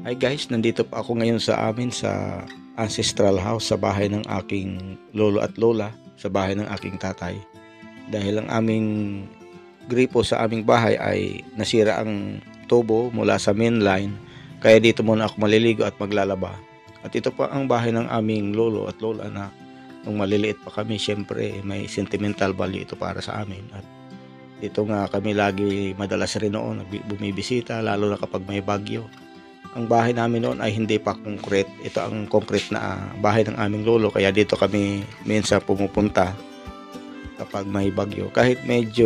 Hi guys, nandito pa ako ngayon sa amin sa ancestral house, sa bahay ng aking lolo at lola, sa bahay ng aking tatay. Dahil ang aming gripo sa aming bahay ay nasira ang tubo mula sa main line, kaya dito muna ako maliligo at maglalaba. At ito pa ang bahay ng aming lolo at lola na nung maliliit pa kami, syempre may sentimental value ito para sa amin. At dito nga kami lagi madalas rin noon bumibisita, lalo na kapag may bagyo. Ang bahay namin noon ay hindi pa concrete. Ito ang concrete na bahay ng aming lolo, kaya dito kami minsan pumupunta kapag may bagyo. Kahit medyo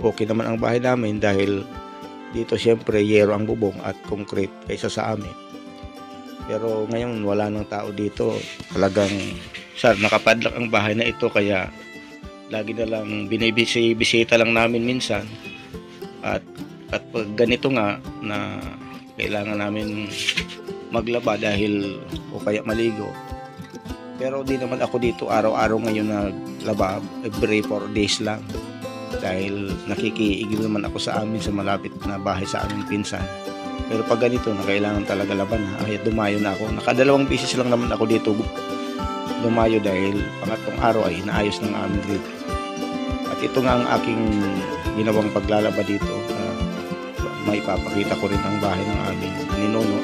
okay naman ang bahay namin dahil dito syempre yero ang bubong at concrete kaysa sa amin. Pero ngayon wala nang tao dito. Talagang nakapadlock ang bahay na ito, kaya lagi na lang binibisita lang namin minsan. At pag ganito nga na kailangan namin maglaba dahil o kaya maligo. Pero di naman ako dito araw-araw ngayon naglaba, every 4 days lang. Dahil nakikiigil naman ako sa amin sa malapit na bahay sa aming pinsan. Pero pag ganito na kailangan talaga laban, ay dumayo na ako. Nakadalawang beses lang naman ako dito dumayo dahil pangatlong araw ay inaayos ng aming grid. At ito nga ang aking ginawang paglalaba dito. May ipapakita ko rin ang bahay ng aming ninuno.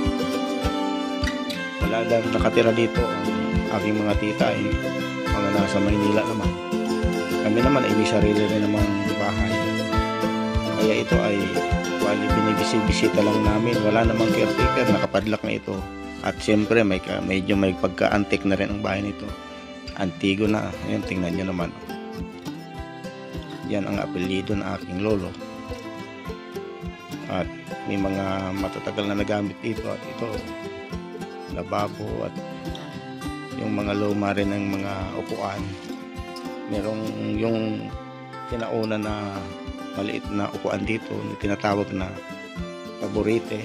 Wala lang nakatira dito ang aking mga tita ay mga nasa Maynila naman. Kami naman ay may sarili rin namang bahay, kaya ito ay binibisita lang namin. Wala namang caretaker, nakapadlock na ito. At siyempre medyo may pagka-antique na rin ang bahay nito. Antigo na. Ayan, tingnan nyo naman. Yan ang apelyido ng aking lolo. At may mga matatagal na nagamit dito. At ito, lababo at yung mga luma rin ng mga upuan. Merong yung kinauna na maliit na upuan dito, tinatawag na taburete.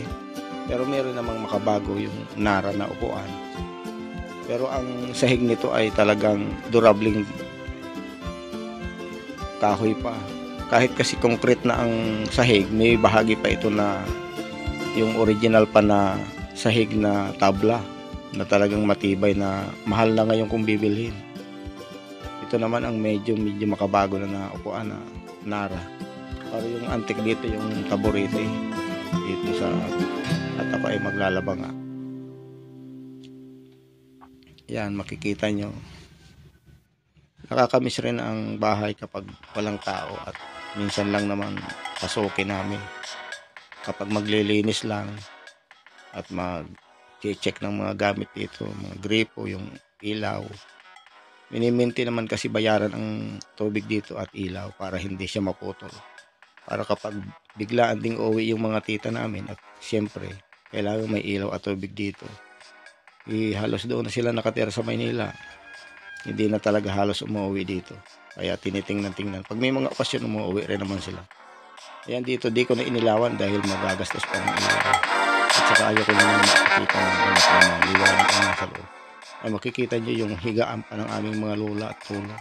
Pero meron namang makabago yung nara na upuan. Pero ang sahig nito ay talagang durabling kahoy pa. Kahit kasi concrete na ang sahig, may bahagi pa ito na yung original pa na sahig na tabla na talagang matibay, na mahal na ngayon kung bibilhin. Ito naman ang medyo makabago na upuan na nara. Pero yung antique dito yung taburete dito sa, at ako ay maglalaba nga. Yan, makikita nyo. Nakakamiss rin ang bahay kapag walang tao, at minsan lang naman pasukin namin kapag maglilinis lang at mag-check ng mga gamit dito, mga gripo, yung ilaw. Miniminti naman kasi bayaran ang tubig dito at ilaw para hindi siya maputol. Para kapag biglaan ding uwi yung mga tita namin, at siyempre kailangan may ilaw at tubig dito. Halos doon na sila nakatira sa Maynila. Hindi na talaga halos umuwi dito. Kaya tinitingnan. Pag may mga okasyon, umuwi rin naman sila. Ayan, dito di ko na inilawan dahil magagastos pa ng ilaw. At saka ayaw ko naman makikita ng anak na liwanag ang nasa loob. Ay makikita nyo yung higaan pa ng aming mga lola at lolo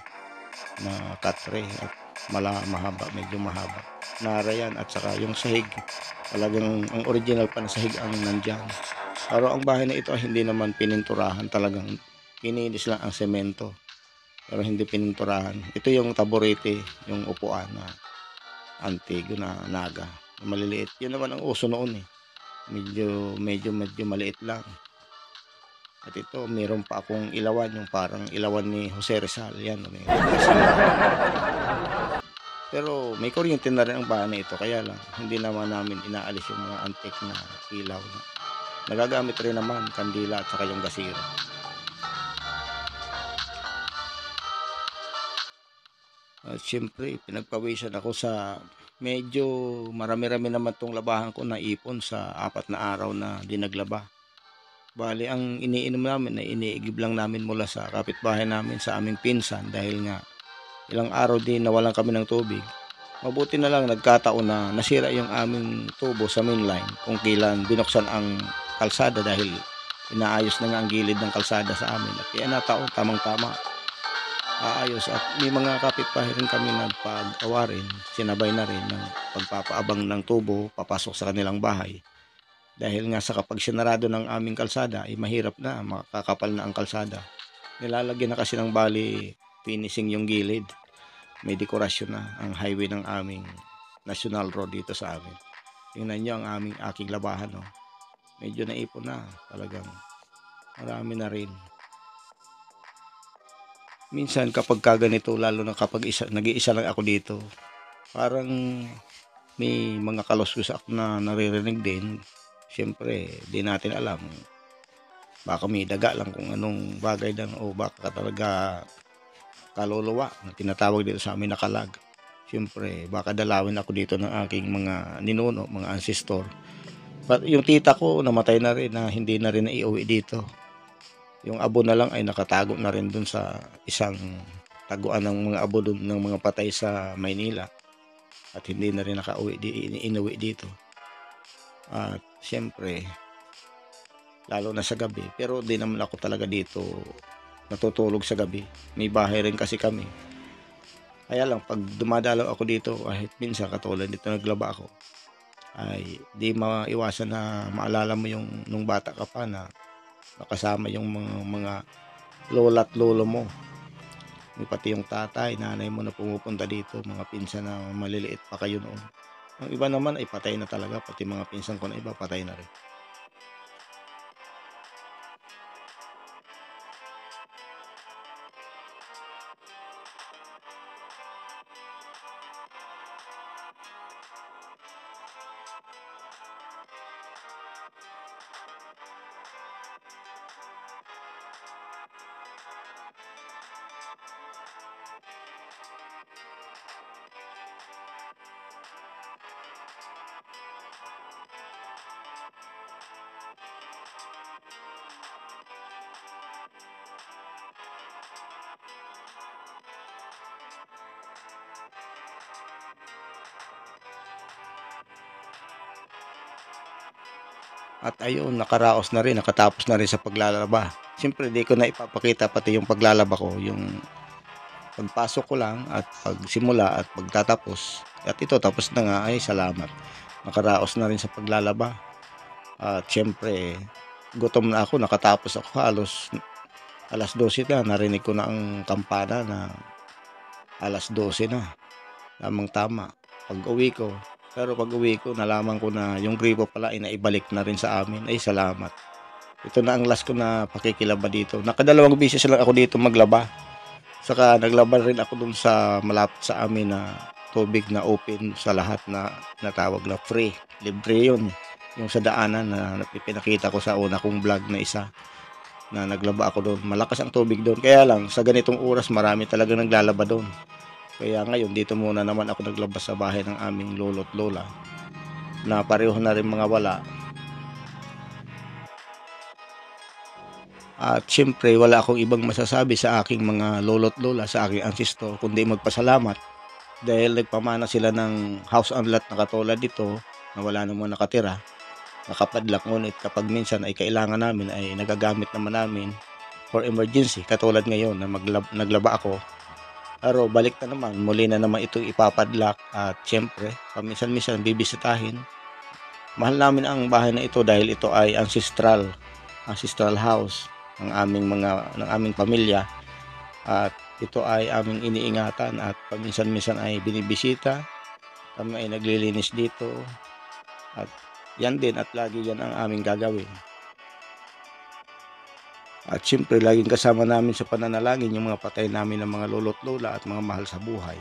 na katre at mahaba, medyo mahaba. Nara yan, at saka yung sahig. Talagang ang original pa na sahig ang nandyan. Pero ang bahay na ito ay hindi naman pininturahan, talagang kininis lang ang semento. Pero hindi pininturahan. Ito yung taburete, yung upuan na antigo na naga, na maliliit. Yun naman ang uso noon eh. Medyo maliit lang. At ito, mayroon pa akong ilawan, yung parang ilawan ni Jose Rizal. Yan, pero may kuryente na rin ang bahay na ito, kaya lang hindi naman namin inaalis yung mga antique na ilaw na nagagamit rin naman, kandila at saka yung gasira. At syempre pinagpawisan ako sa medyo marami-rami naman tong labahan ko na ipon sa 4 na araw na di naglaba. Bali ang iniinom namin ay iniigib lang namin mula sa kapitbahay namin sa aming pinsan, dahil nga ilang araw din nawalan kami ng tubig. Mabuti na lang nagkataon na nasira yung aming tubo sa mainline kung kailan binuksan ang kalsada, dahil inaayos na nga ang gilid ng kalsada sa amin. At kaya nataon, tamang-tama aayos. At may mga kapitbahay rin kami nagpag-awarin, sinabay na rin ng pagpapaabang ng tubo papasok sa kanilang bahay. Dahil nga sa kapag sinarado ng aming kalsada ay mahirap na, makakapal na ang kalsada. Nilalagyan na kasi ng bali finishing yung gilid. May dekorasyon na ang highway ng aming national road dito sa amin. Tingnan nyo ang aking labahan, no? Medyo naipon na, talagang marami na rin. Minsan kapag kaganito, lalo na kapag nag-iisa lang ako dito, parang may mga kaluskus ako na naririnig din. Siyempre, di natin alam. Baka may daga lang kung anong bagay lang o baka talaga kaluluwa na tinatawag dito sa amin na kalag. Siyempre, baka dalawin ako dito ng aking mga ninuno, mga ancestor. But yung tita ko namatay na rin na hindi na rin naiuwi dito. Yung abo na lang ay nakatago na rin dun sa isang taguan ng mga abo dun ng mga patay sa Maynila. At hindi na rin inuwi dito. At siyempre, lalo na sa gabi. Pero di naman ako talaga dito natutulog sa gabi. May bahay rin kasi kami. Kaya lang, pag dumadalaw ako dito, kahit minsan katulad dito naglaba ako, ay di maiwasan na maalala mo yung nung bata ka pa na nakasama yung mga lola at lolo mo. May pati yung tatay, nanay mo na pumupunta dito, mga pinsan na maliliit pa kayo noon. Ang iba naman ay patay na talaga, pati mga pinsan ko na iba patay na rin. At ayun, nakaraos na rin, nakatapos na rin sa paglalaba. Siyempre, di ko na ipapakita pati yung paglalaba ko, yung pagpasok ko lang at pagsimula at pagtatapos. At ito, tapos na nga, ay salamat. Nakaraos na rin sa paglalaba. At siyempre, gutom na ako, nakatapos ako halos alas 12 na, narinig ko na ang kampana na alas 12 na. Tamang tama. Pag uwi ko, pero pag uwi ko, nalaman ko na yung gripo pala ay naibalik na rin sa amin. Ay, salamat. Ito na ang last ko na pakikilaba dito. Nakadalawang beses lang ako dito maglaba. Saka naglaba rin ako dun sa malapit sa amin na tubig na open sa lahat na natawag na free. Libre yun. Yung sa daanan na pinakita ko sa una kong vlog na isa na naglaba ako doon. Malakas ang tubig doon. Kaya lang, sa ganitong oras marami talaga naglalaba doon. Kaya ngayon, dito muna naman ako naglabas sa bahay ng aming lolo at lola na pareho na rin mga wala. At syempre, wala akong ibang masasabi sa aking mga lolo at lola, sa aking ancestor, kundi magpasalamat dahil nagpamana sila ng house and lot na katulad dito na wala namang nakatira, nakapadlock. Ngunit kapag minsan ay kailangan namin, ay nagagamit naman namin for emergency. Katulad ngayon na naglaba ako, pero balik na naman, muli na naman ito ipapadlock. At syempre, paminsan-minsan bibisitahin. Mahal namin ang bahay na ito dahil ito ay ancestral house ng aming pamilya. At ito ay aming iniingatan at paminsan-minsan ay binibisita. Kami ay naglilinis dito. At yan din, at lagi yan ang aming gagawin. At syempre, laging kasama namin sa pananalangin yung mga patay namin ng mga lolo't lola at mga mahal sa buhay.